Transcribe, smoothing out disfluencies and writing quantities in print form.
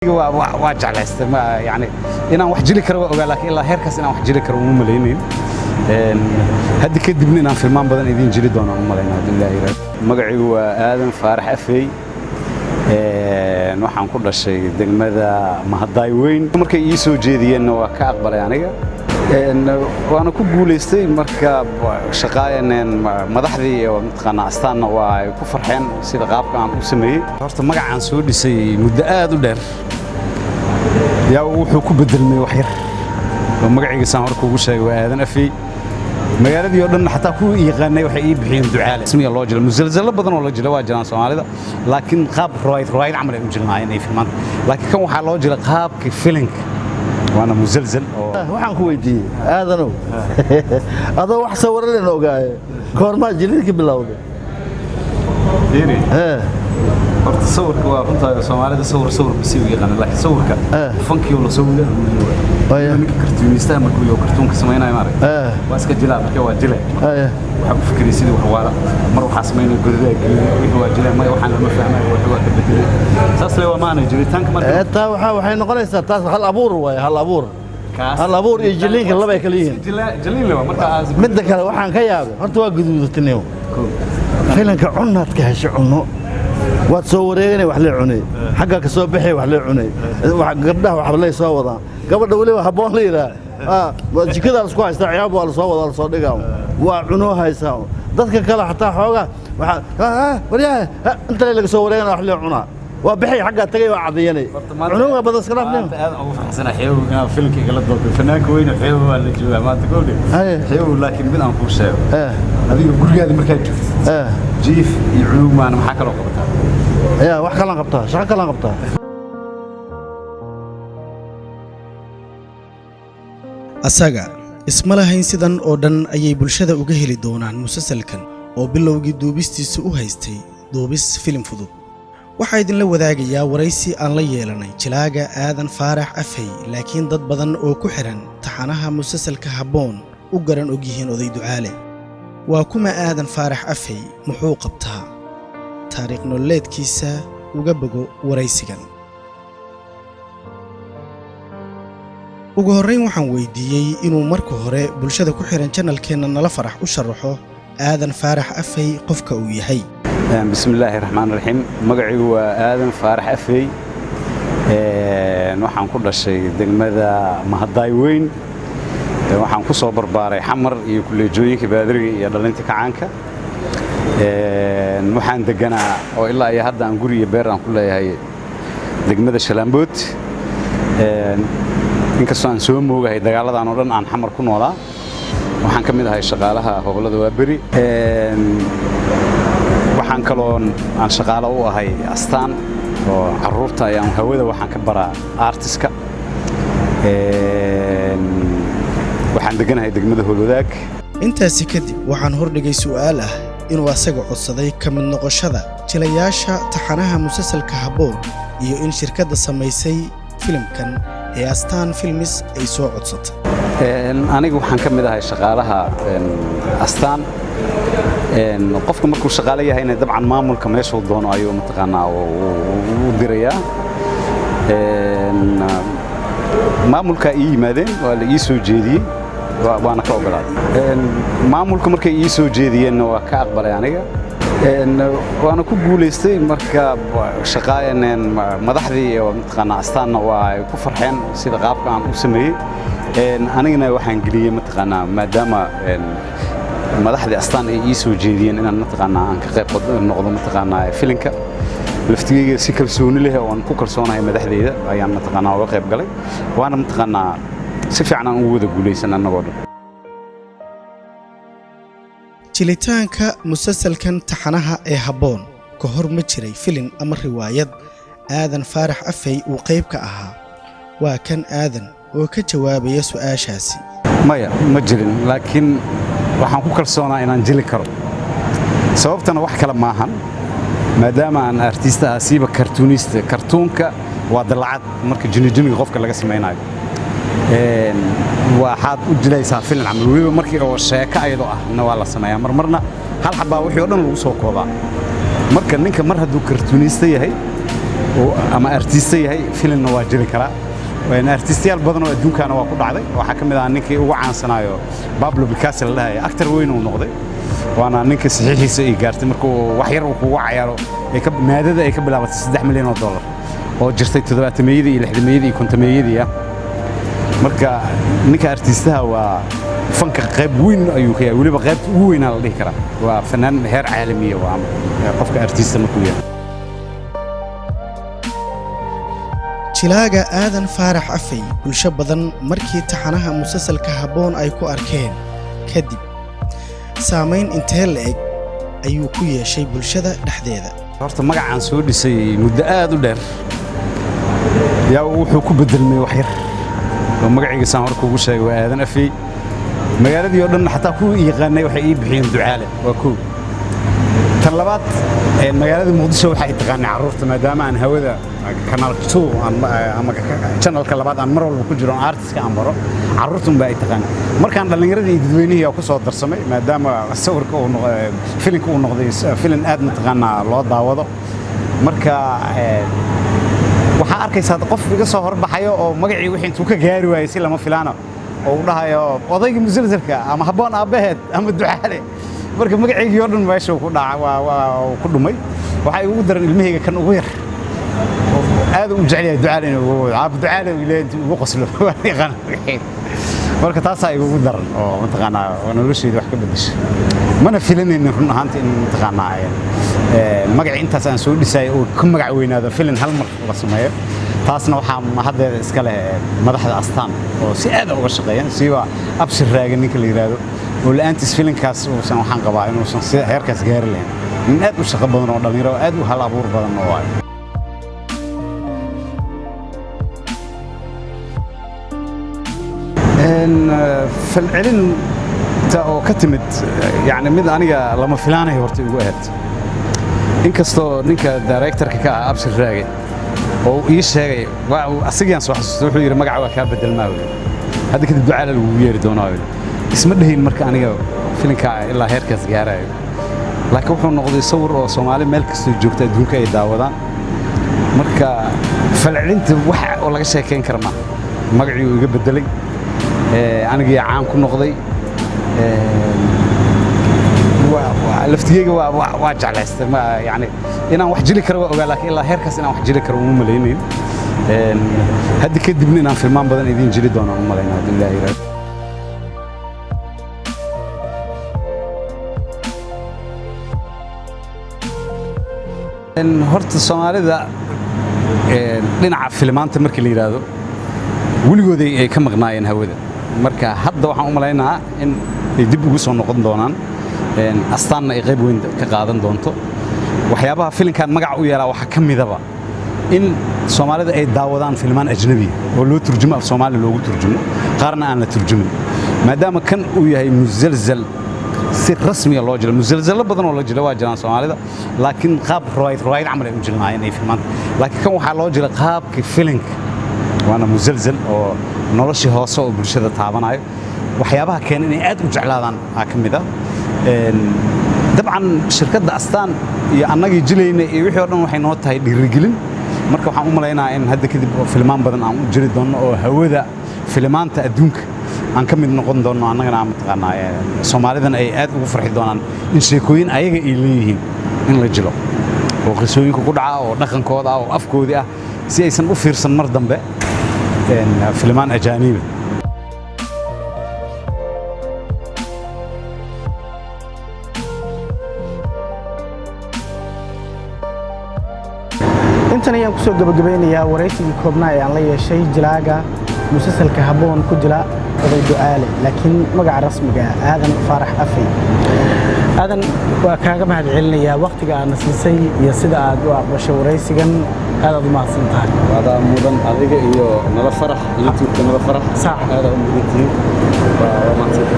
waa jeclaystay yani inaan wax jili karo ogaa laakiin ilaa heerkaas inaan wax jili karo uma malaynayn hadda kadibna inaan filmaan badan idin jili doono uma malaynayn Abdullaahi magaciigu waa Aadan Faarax Afey waxaan ku dhashay degmada Mahadaay weyn markay ii soo jeediyeen waa ka aqbalay aniga waana ku guuleystay marka shaqayneen madaxdii oo midqana astaana waa ay ku farxeen sida qaabka aan u sameeyay horta magacaan soo dhisay muddo aad u dheer yaa wuxuu ku bedelmay wax yar oo magaciisa hor kugu sheegay waa Aadan Afey magaaladii oo dhan xataa ku yaqaanay waxay ii bixiyeen ducaale ismiga loo jilo musalsalo badan oo la jilo waa jiraan Soomaalida laakiin qaab raayid camal ay u jilnaayeen ay filmaan laakiin kan waxa loo jilo qaabka filinka وانا مزلزل waxaan ku weydiiyay aadanow adoo wax sawireen ogaay koorma jilidka bilowday deeri horta sawirka waa runta Soomaalida sawir bisiyo yaqaan laakiin sawirka funky oo la soo wada ninka kartuunista markuu iyo kartuunka sameeyay maarey waa iska jilaa markii waa jilay waxa ku fikiriyay sidii wax waala mar waxa sameeyay guriga wixii waa jilay ma waxaan lama fahmay wax ka bedelay saas leeyahay maana jilitaanka markii taa waxay noqonaysaa taas hal abuur way hal abuur iyo jilinka laba ay kala yihiin jilin laba marka mid kale waxaan ka yaabay horta waa guduudtaniyo filanka cunnad ka hesho cunno waad soo wareeganay wax la cunay xagga ka soo bixay wax la cunay wax gabdhaha wax la soo wadaan gabadha waliba haboon leeyahay jikada isku haysta ciyaab waa la soo wada la soo dhigaa waa cuno haysaa dadka kale xataa xooga waxa wariyaha inta laga soo wareegana wax la cunaa waa bixay xagga tagay waa cadiyanay cunuga badan iska dhaafnay aad ugu faraxsanahay xeewga filmkiga la doobay fanaanka weyn xeewga waa la joogaa maanta goobde xeewga laakiin mid aan ku sheego adiga gurigaada markaa joogto jiif iyo cunug maana maxaa kala qabtaa wax kala qabtaa shaqo kala qabtaa asaga isma lahayn sidan oo dhan ayay bulshada uga heli doonaan musalsalkan oo bilowgii duubistiisa u haystay duubis filim fudud waxaa idinla wadaagayaa waraysi aan la yeelanay jilaaga Aadan Faarax Afey laakiin dad badan oo ku xiran taxanaha musalsalka Habboon u garan og yihiin oday ducaale waa kuma Aadan Faarax Afey muxuu qabtaa taariikh nololeedkiisa uga bogo waraysigan ugu horreyn waxaan weydiiyey inuu marka hore bulshada ku xiran channelkeena nala farax u sharaxo Aadan Faarax Afey qofka uu yahay bismillaahir rahmaanir rahiim magaciigu waa Aadan Faarax Afey waxaan ku dhashay degmada Mahadaay weyn waxaan ku soo barbaaray xamar iyo kuleejooyinka baadiriga iyo dhalinta kacaanka waxaan deganaa oo ilaa ay hadda aan guri iyo beer aan ku leeyahay degmada Shalaambood inkastoo aan soo moogahay dagaaladan oo dhan aan xamar ku noolaa waxaan ka mid ahay shaqaalaha howlada waaberi waxaan kaloo aan shaqaale u ahay astaan oo caruurta ayaan hawada waxaan ka baraa artiska waxaan deganahay degmada Howlwadaag intaasi kadib waxaan hordhigay su'aal ah inuu asaga codsaday ka mid noqoshada jilayaasha taxanaha musalsalka Habboon iyo in shirkadda samaysay filimkan ee Astaan Films ay soo codsatay aniga waxaan ka mid ahay shaqaalaha astaan qofka markuu shaqaale yahayna dabcan maamulka meesha uu doono ayuu mataqaanaa uu dirayaa maamulka ii yimaadeen waa la ii soo jeediyey waana ka ogolaaday maamulka markay ii soo jeediyeen waa ka aqbalay aniga waana ku guuleystay marka shaqayneen madaxdii oo midqana astaana waa ay ku farxeen sida qaabka aan u sameeyay anigana waxaan geliyay mataqaana maadaama madaxdii astaan ay ii soo jeediyeen inaan mataqaana aan ka qayb noqdo mataqaana filimka laftigeyga si kalsooni leh oo aan ku kalsoonahay madaxdeeda ayaan mataqaana uga qayb galay waana mataqaana si fiican aan ugu wada guuleysan annagoo dhan jilitaanka musalsalkan taxanaha ee Habboon ka hor ma jiray filim ama riwaayad Aadan Faarax Afey uu qayb ka ahaa waa kan Aadan oo ka jawaabaya su'aashaasi maya ma jirin laakiin waxaan ku kalsoonaa inaan jili karo sababtana wax kale maahan maadaama aan artist ah siiba cartoonist kartoonka waa dalcad marka jinijiniga qofka laga sameeynayo waxaad u jilaysaa filim camal waliba markii oo sheeko ayado ahna waa la sameeyaa marmarna hal xabaa wixii oo dhan lagu soo koobaa marka ninka mar hadduu cartoonist yahay ama artista yahay filimna waa jiri karaa artistayaal badan oo adduunkaana waa ku dhacday waxaa ka mid ah ninkii ugu caansanayo Pablo Picasso la dhahay actor weyn uu noqday waana ninka saxiixiisa ay gaartay markuu wax yar uu kugu cayaaro maadada ay ka bilaabatay $3 milyan oo jirtay 700-meeyadii iyo 60-meeyadii iyo 50-meeyadii marka ninka artistaha waa fanka qayb weyn ayuu ka yahay waliba qaybta ugu weyn la dhihi karaa waa fanaan heer caalami ah waa qofka artista markuu yahay jilaaga aadan faarax afay bulsho badan markii taxanaha musalsalka Habboon ay ku arkeen kadib saameyn intee le'eg ayuu ku yeeshay bulshada dhexdeeda horta magacaan soo dhisay muddo aad u dheer yaa wuxuu ku bedelmay wax yar oo magaciisa hor kugu sheegay waa aadan afay magaaladii oo dhan xataa ku yaqaanay waxay ii bixiyeen ducaale waa koob tan labaad magaalada Muqdisho waxay taqaanay carruurta maadaama aan hawada kanal 2 ama channelka labaad aan mar walba ku jiro artist ka ambaro carruurtu baa ay taqaan markaan dhalinyaradii dadweynaha ku soo darsamay maadaama sawirka uu noqday filimka uu noqday filim aad mataqaana loo daawado marka waxa arkaysaa qof iga soo horbaxayo oo magacii wixii intuu ka gaari waayay si lama filaano oo u dhahayo odayga musalsalka ama Habboon aabaheed ama ducaale marka magaciisa oo dhan meesha ku dhacay waa ku dhumay waxa ugu daran ilmahayga kan ugu yar aad u jecel yahay ducaale inuu ducaale ilaa intuu ugu qoslo yaqaan marka taas ay ugu daran oo mataqaana nolosheeda wax ka bedeshay mana filanaynin run ahaantii in mataqaana magaci intaas aan soo dhisay oo ka magac weynaado filim hal mar la sameeyo taasna waxa haddeeda iska leh madaxda astaan oo si aad uga shaqeeyaan siiba abshir raagan ninka la yiraahdo oo laantis filimkaas oo waxaan qabaa inuu si heerkaas gaari lahayn in aad u shaqo badan oo dhalinyaro aad u hal abuur badan oo ay falcelin oo ka timid yani mid aniga lama filaanay horta ugu ahayd inkastoo ninka directorka ka ah abshir raage oo ii sheegay waa asigaan soo xasuustay wuxuu yiri magaca waa ka bedelmaayo hadda kadib ducaale lagu yeeri doonaa isma dhahin marka aniga filimka ilaa heerkaas gaarayo laakiin wuxuu noqday sawir oo Soomaali meel kasta joogta adduunka ay daawadaan marka falcelinta wax oo laga sheekeyn karma magacii uu iga bedelay aniga caan ku noqday laftigeyga waa jeclaystay ma yani inaan wax jili karo waa ogaa laakiin ilaa heerkaas inaan wax jili karo uma malaynayn hadda kadibna inaan filmaan badan idin jili doono uma malaynayn hadda ilaahay horta Soomaalida dhinaca filmaanta markii la yiraahdo weligood ay ka maqnaayeen hawada marka hadda waxaan u maleynayaa in ay dib ugu soo noqon doonaan astaanna ay qayb weyn ka qaadan doonto waxyaabaha filimkan magac u yeelaa waxa ka midaba in Soomaalida ay daawadaan filmaan ajnabi oo loo turjumo af Soomaali loogu turjumo qaarna aan la turjumin maadaama kan uu yahay musalsal si rasmi ah loo jiro musalsal badan oo la jiro waa jiraan Soomaalida laakiin qaab riwaayad camal ay u jirnaayeen ay filmaan laakiin kan waxa loo jiro qaabka filimka waana musalsal oo noloshii hoose oo bulshada taabanayo waxyaabaha keenay inay aad u jeclaadaan ka mid ah dabcan shirkadda astaan iyo annagii jilayna iyo wixii oo dhan waxay noo tahay dhiirigelin marka waxaan u maleynayaa in hadda kadib filmaan badan aan u jiri doono oo hawada filmaanta adduunka aan ka mid noqon doono annagana aan mataqaanaa Soomaalidan ay aad ugu farxi doonaan in sheekooyin ayaga ay leeyihiin in la jilo oo qisooyinka ku dhaca oo dhaqankooda oo afkoodi ah si aysan u fiirsan mar dambe filmaan ajaanibi intan ayaan kusoo gabagabeynayaa waraysigii koobnaa ee aan la yeeshay jilaaga musalsalka Habboon ku jira oday ducaale laakiin magaca rasmiga ah aadan faarax afay aadan waa kaaga mahad celinayaa waqtiga aad nasiisay iyo sida aad u aqbashay waraysigan aad u mahadsan tahay wada mudan adiga iyo nala farax youtube nala farax sax aad u mudan waa mahadsan